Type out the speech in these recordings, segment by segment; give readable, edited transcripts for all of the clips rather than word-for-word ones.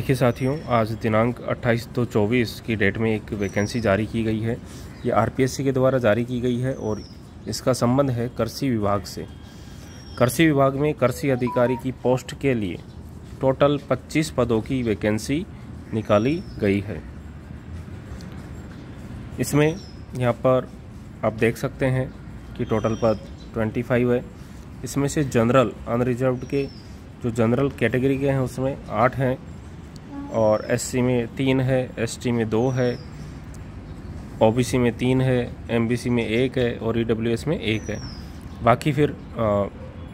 देखिए साथियों, आज दिनांक 28/2/24 की डेट में एक वैकेंसी जारी की गई है। ये आरपीएससी के द्वारा जारी की गई है और इसका संबंध है कृषि विभाग से। कृषि विभाग में कृषि अधिकारी की पोस्ट के लिए टोटल 25 पदों की वैकेंसी निकाली गई है। इसमें यहाँ पर आप देख सकते हैं कि टोटल पद 25 है। इसमें से जनरल अनरिजर्व्ड के जो जनरल कैटेगरी के हैं उसमें 8 हैं और एससी में 3 है, एसटी में 2 है, ओबीसी में 3 है, एमबीसी में 1 है और ईडब्ल्यूएस में 1 है। बाकी फिर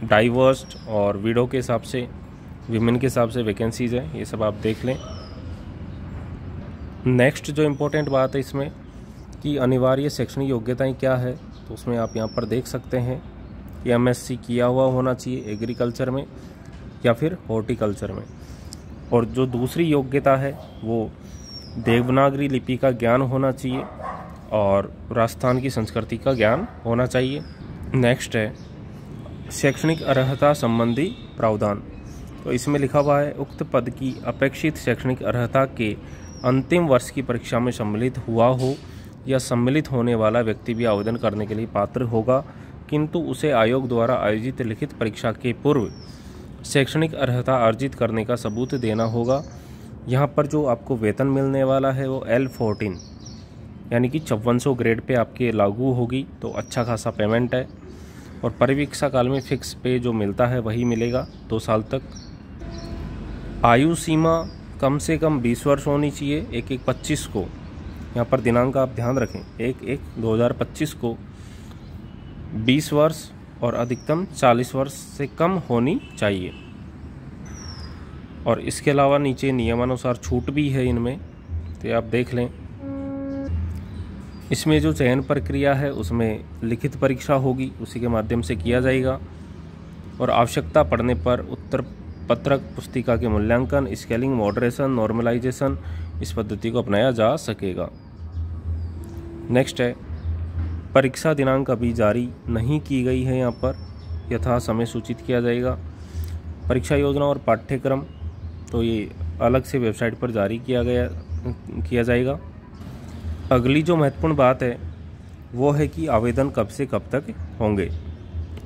डाइवर्स्ड और विडो के हिसाब से, विमेन के हिसाब से वैकेंसीज़ हैं। ये सब आप देख लें। नेक्स्ट जो इम्पोर्टेंट बात है इसमें कि अनिवार्य शैक्षणिक योग्यताएं क्या है, तो उसमें आप यहाँ पर देख सकते हैं कि एमएससी किया हुआ होना चाहिए एग्रीकल्चर में या फिर हॉर्टिकल्चर में। और जो दूसरी योग्यता है वो देवनागरी लिपि का ज्ञान होना चाहिए और राजस्थान की संस्कृति का ज्ञान होना चाहिए। नेक्स्ट है शैक्षणिक अर्हता संबंधी प्रावधान। तो इसमें लिखा हुआ है उक्त पद की अपेक्षित शैक्षणिक अर्हता के अंतिम वर्ष की परीक्षा में सम्मिलित हुआ हो या सम्मिलित होने वाला व्यक्ति भी आवेदन करने के लिए पात्र होगा, किंतु उसे आयोग द्वारा आयोजित लिखित परीक्षा के पूर्व शैक्षणिक अर्हता अर्जित करने का सबूत देना होगा। यहाँ पर जो आपको वेतन मिलने वाला है वो L14 यानी कि 5400 ग्रेड पे आपके लागू होगी, तो अच्छा खासा पेमेंट है। और परिवीक्षा काल में फिक्स पे जो मिलता है वही मिलेगा 2 साल तक। आयु सीमा कम से कम 20 वर्ष होनी चाहिए। 1/1/25 को, यहाँ पर दिनांक आप ध्यान रखें, 1/1/2025 को 20 वर्ष और अधिकतम 40 वर्ष से कम होनी चाहिए। और इसके अलावा नीचे नियमानुसार छूट भी है इनमें, तो आप देख लें। इसमें जो चयन प्रक्रिया है उसमें लिखित परीक्षा होगी, उसी के माध्यम से किया जाएगा। और आवश्यकता पड़ने पर उत्तर पत्रक पुस्तिका के मूल्यांकन, स्केलिंग, मॉडरेशन, नॉर्मलाइजेशन, इस पद्धति को अपनाया जा सकेगा। नेक्स्ट है परीक्षा दिनांक अभी जारी नहीं की गई है, यहाँ पर यथा समय सूचित किया जाएगा। परीक्षा योजना और पाठ्यक्रम तो ये अलग से वेबसाइट पर जारी किया जाएगा। अगली जो महत्वपूर्ण बात है वो है कि आवेदन कब से कब तक होंगे।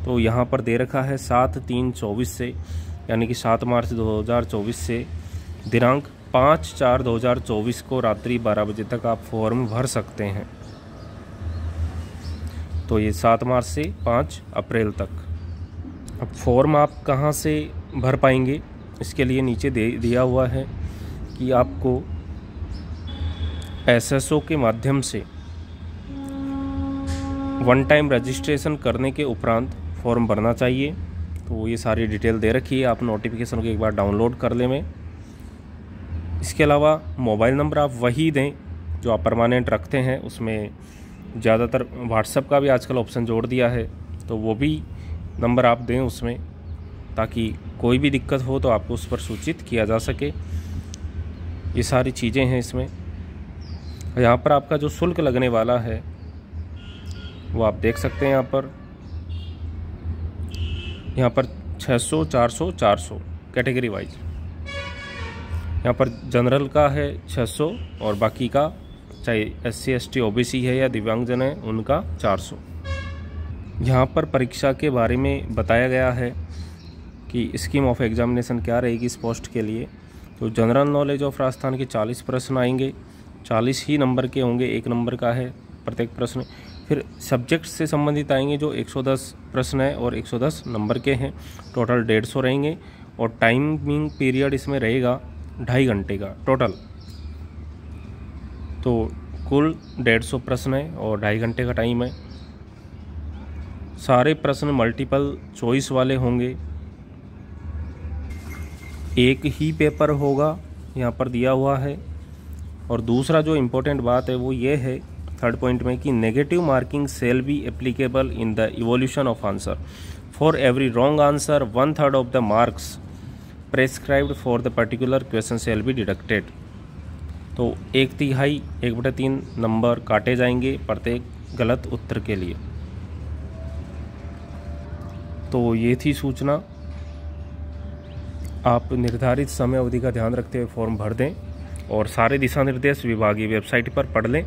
तो यहाँ पर दे रखा है 7/3/24 से, यानी कि 7 मार्च 2024 से दिनांक 5/4/2024 को रात्रि 12 बजे तक आप फॉर्म भर सकते हैं। तो ये 7 मार्च से 5 अप्रैल तक। अब फॉर्म आप कहाँ से भर पाएंगे, इसके लिए नीचे दिया हुआ है कि आपको एसएसओ के माध्यम से 1 टाइम रजिस्ट्रेशन करने के उपरांत फॉर्म भरना चाहिए। तो ये सारी डिटेल दे रखी है, आप नोटिफिकेशन को एक बार डाउनलोड कर लें में। इसके अलावा मोबाइल नंबर आप वही दें जो आप परमानेंट रखते हैं। उसमें ज़्यादातर व्हाट्सएप का भी आजकल ऑप्शन जोड़ दिया है, तो वो भी नंबर आप दें उसमें, ताकि कोई भी दिक्कत हो तो आपको उस पर सूचित किया जा सके। ये सारी चीज़ें हैं इसमें। यहाँ पर आपका जो शुल्क लगने वाला है वो आप देख सकते हैं। यहाँ पर 600, 400, 400 कैटेगरी वाइज। यहाँ पर जनरल का है 600 और बाकी का चाहे SC ST OBC है या दिव्यांगजन है उनका 400। यहाँ पर परीक्षा के बारे में बताया गया है कि स्कीम ऑफ एग्जामिनेशन क्या रहेगी इस पोस्ट के लिए। तो जनरल नॉलेज ऑफ राजस्थान के 40 प्रश्न आएंगे, 40 ही नंबर के होंगे, 1 नंबर का है प्रत्येक प्रश्न। फिर सब्जेक्ट से संबंधित आएंगे जो 110 प्रश्न है और 110 नंबर के हैं, टोटल 150 रहेंगे। और टाइमिंग पीरियड इसमें रहेगा 2.5 घंटे का टोटल। तो कुल 150 प्रश्न है और 2.5 घंटे का टाइम है। सारे प्रश्न मल्टीपल चॉइस वाले होंगे, एक ही पेपर होगा, यहाँ पर दिया हुआ है। और दूसरा जो इम्पोर्टेंट बात है वो ये है 3rd पॉइंट में कि negative marking shall be applicable in the evolution of answer. For every wrong answer 1/3 of the marks prescribed for the particular question shall be deducted. तो 1/3 1/3 नंबर काटे जाएंगे प्रत्येक गलत उत्तर के लिए। तो ये थी सूचना। आप निर्धारित समय अवधि का ध्यान रखते हुए फॉर्म भर दें और सारे दिशा निर्देश विभागीय वेबसाइट पर पढ़ लें।